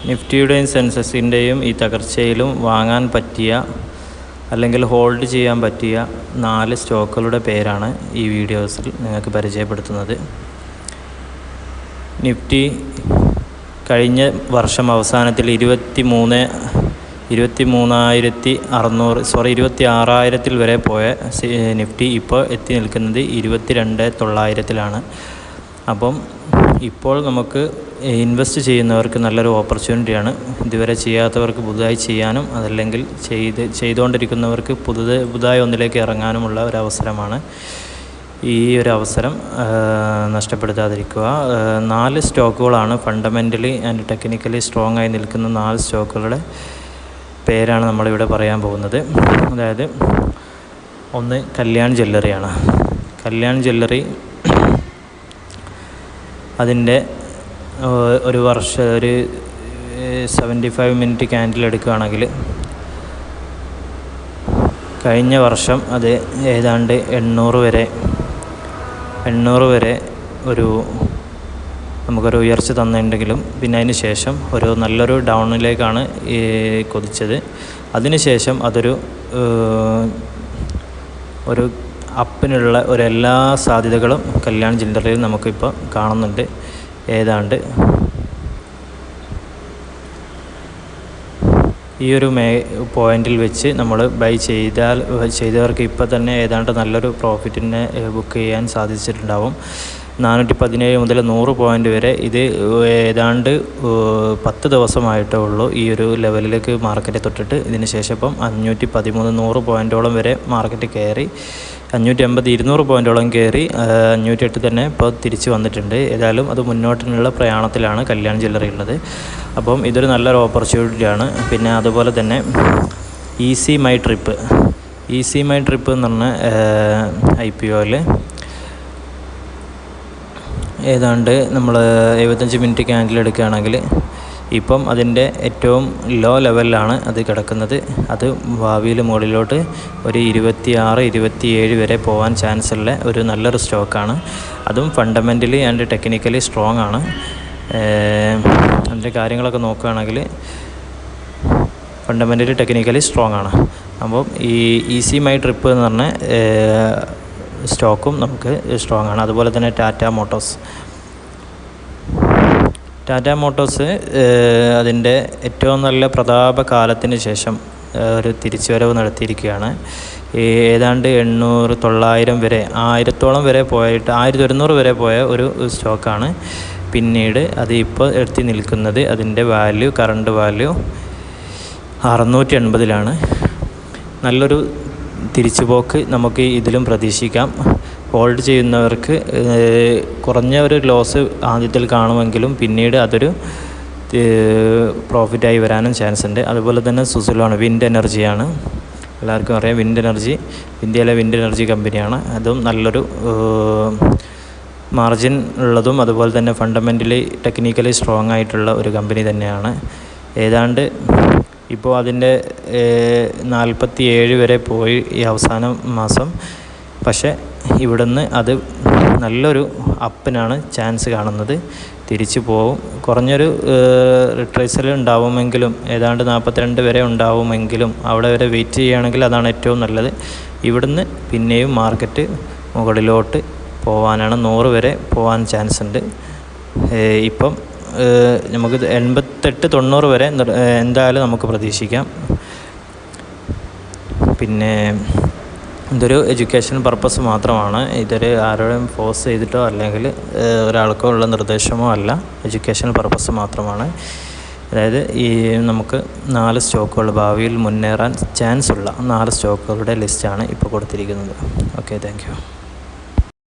നിഫ്റ്റിയുടെയും സെൻസെക്സിൻ്റെയും ഈ തകർച്ചയിലും വാങ്ങാൻ പറ്റിയ അല്ലെങ്കിൽ ഹോൾഡ് ചെയ്യാൻ പറ്റിയ 4 സ്റ്റോക്കുകളുടെ പേരാണ് ഈ വീഡിയോസിൽ നിങ്ങൾക്ക് പരിചയപ്പെടുത്തുന്നത്. നിഫ്റ്റി കഴിഞ്ഞ വർഷം അവസാനത്തിൽ 26,000 വരെ പോയ നിഫ്റ്റി ഇപ്പോൾ എത്തി നിൽക്കുന്നത് 22,900-ലാണ്. അപ്പം ഇപ്പോൾ നമുക്ക് ഇൻവെസ്റ്റ് ചെയ്യുന്നവർക്ക് നല്ലൊരു ഓപ്പർച്യൂണിറ്റിയാണ്. ഇതുവരെ ചെയ്യാത്തവർക്ക് പുതുതായി ചെയ്യാനും അതല്ലെങ്കിൽ ചെയ്തുകൊണ്ടിരിക്കുന്നവർക്ക് പുതുതായി ഒന്നിലേക്ക് ഇറങ്ങാനുമുള്ള ഒരവസരമാണ്. ഈ ഒരു അവസരം നഷ്ടപ്പെടുത്താതിരിക്കുക. 4 സ്റ്റോക്കുകളാണ് ഫണ്ടമെൻ്റലി ആൻഡ് ടെക്നിക്കലി സ്ട്രോങ് ആയി നിൽക്കുന്ന 4 സ്റ്റോക്കുകളുടെ പേരാണ് നമ്മളിവിടെ പറയാൻ പോകുന്നത്. അതായത് ഒന്ന് കല്യാൺ ജ്വല്ലറിയാണ്. കല്യാൺ ജ്വല്ലറി അതിൻ്റെ ഒരു 75 മിനിറ്റ് ക്യാൻഡിൽ എടുക്കുകയാണെങ്കിൽ കഴിഞ്ഞ വർഷം അത് ഏതാണ്ട് 800 വരെ നമുക്കൊരു ഉയർച്ച തന്നിട്ടുണ്ടെങ്കിലും പിന്നെ അതിന് ശേഷം നല്ലൊരു ഡൗണിലേക്കാണ് കുതിച്ചത്. അതിനുശേഷം അതൊരു അപ്പിനുള്ള എല്ലാ സാധ്യതകളും കല്യാൺ ജ്വല്ലറിയിൽ നമുക്കിപ്പോൾ കാണുന്നുണ്ട്. ഏതാണ്ട് ഈ ഒരു പോയിന്റിൽ വെച്ച് നമ്മൾ ബൈ ചെയ്തവർക്ക് ഇപ്പോൾ തന്നെ ഏതാണ്ട് നല്ലൊരു പ്രോഫിറ്റിനെ ബുക്ക് ചെയ്യാൻ സാധിച്ചിട്ടുണ്ടാവും. 417 മുതൽ 100 പോയിൻ്റ് വരെ ഇത് ഏതാണ്ട് 10 ദിവസമായിട്ടേ ഉള്ളൂ ഈ ഒരു ലെവലിലേക്ക് മാർക്കറ്റ് തൊട്ടിട്ട്. ഇതിന് ശേഷം ഇപ്പം 513 100 പോയിൻറ്റോളം വരെ മാർക്കറ്റ് കയറി, 580 200 പോയിൻറ്റോളം കയറി 508 തന്നെ ഇപ്പോൾ തിരിച്ച് വന്നിട്ടുണ്ട്. ഏതായാലും അത് മുന്നോട്ടിനുള്ള പ്രയാണത്തിലാണ് കല്യാൺ ജ്വല്ലറി ഉള്ളത്. അപ്പം ഇതൊരു നല്ലൊരു ഓപ്പർച്യൂണിറ്റിയാണ്. പിന്നെ അതുപോലെ തന്നെ ഈസി മൈ ട്രിപ്പ് എന്ന് പറഞ്ഞ IPOയിൽ ഏതാണ്ട് നമ്മൾ 75 മിനിറ്റ് ക്യാൻഡിൽ എടുക്കുകയാണെങ്കിൽ ഇപ്പം അതിൻ്റെ ഏറ്റവും ലോ ലെവലിലാണ് അത് കിടക്കുന്നത്. അത് ഭാവിയിൽ മുകളിലോട്ട് ഒരു 26-27 വരെ പോകാൻ ചാൻസ് ഉള്ള ഒരു നല്ലൊരു സ്റ്റോക്കാണ്. അതും ഫണ്ടമെൻ്റലി ആൻഡ് ടെക്നിക്കലി സ്ട്രോങ് ആണ്. അതിൻ്റെ കാര്യങ്ങളൊക്കെ നോക്കുകയാണെങ്കിൽ ഫണ്ടമെൻ്റലി ടെക്നിക്കലി സ്ട്രോങ് ആണ്. അപ്പം ഈ ഈസി മൈ ട്രിപ്പ് എന്ന് പറഞ്ഞ സ്റ്റോക്കും നമുക്ക് സ്ട്രോങ് ആണ്. അതുപോലെ തന്നെ ടാറ്റ മോട്ടോഴ്സ് അതിൻ്റെ ഏറ്റവും നല്ല പ്രതാപകാലത്തിന് ശേഷം ഒരു തിരിച്ചുവരവ് നടത്തിയിരിക്കുകയാണ്. ഏതാണ്ട് 800-900 വരെ 1000-ഓളം വരെ പോയിട്ട് 1100 വരെ പോയ ഒരു സ്റ്റോക്കാണ്. പിന്നീട് അത് ഇപ്പോൾ എത്തി നിൽക്കുന്നത് അതിൻ്റെ കറണ്ട് വാല്യൂ 680-ലാണ്. നല്ലൊരു തിരിച്ചുപോക്ക് നമുക്ക് ഇതിലും പ്രതീക്ഷിക്കാം. ഹോൾഡ് ചെയ്യുന്നവർക്ക് കുറഞ്ഞ ഒരു ലോസ് ആദ്യത്തിൽ കാണുമെങ്കിലും പിന്നീട് അതൊരു പ്രോഫിറ്റായി വരാനും ചാൻസ് ഉണ്ട്. അതുപോലെ തന്നെ സുസുലോണ് വിൻഡ് എനർജിയാണ്. എല്ലാവർക്കും അറിയാം ഇന്ത്യയിലെ വിൻഡ് എനർജി കമ്പനിയാണ്. അതും നല്ലൊരു മാർജിൻ ഉള്ളതും അതുപോലെ തന്നെ ഫണ്ടമെൻ്റലി ടെക്നിക്കലി സ്ട്രോങ് ആയിട്ടുള്ള ഒരു കമ്പനി തന്നെയാണ്. ഏതാണ്ട് ഇപ്പോൾ അതിൻ്റെ 47 വരെ പോയി ഈ അവസാന മാസം. പക്ഷേ ഇവിടുന്ന് അത് നല്ലൊരു അപ്പിനാണ് ചാൻസ് കാണുന്നത്. തിരിച്ചു പോവും. കുറഞ്ഞൊരു റിട്രേസൽ ഉണ്ടാവുമെങ്കിലും ഏതാണ്ട് 42 വരെ ഉണ്ടാവുമെങ്കിലും അവിടെ വരെ വെയിറ്റ് ചെയ്യുകയാണെങ്കിൽ അതാണ് ഏറ്റവും നല്ലത്. ഇവിടുന്ന് പിന്നെയും മാർക്കറ്റ് മുകളിലോട്ട് പോകാനാണ് 100 വരെ പോകാൻ ചാൻസ് ഉണ്ട്. ഇപ്പം നമുക്ക് 88-90 വരെ എന്തായാലും നമുക്ക് പ്രതീക്ഷിക്കാം. പിന്നെ ഇതൊരു എഡ്യൂക്കേഷൻ പർപ്പസ് മാത്രമാണ്. ഇതൊരു ആരോടും ഫോഴ്സ് ചെയ്തിട്ടോ അല്ലെങ്കിൽ ഒരാൾക്കോ ഉള്ള നിർദ്ദേശമോ അല്ല. എഡ്യൂക്കേഷൻ പർപ്പസ് മാത്രമാണ്. അതായത് നമുക്ക് 4 സ്റ്റോക്കുകൾ ഭാവിയിൽ മുന്നേറാൻ ചാൻസ് ഉള്ള 4 സ്റ്റോക്കുകളുടെ ലിസ്റ്റാണ് ഇപ്പോൾ കൊടുത്തിരിക്കുന്നത്. Okay, thank you.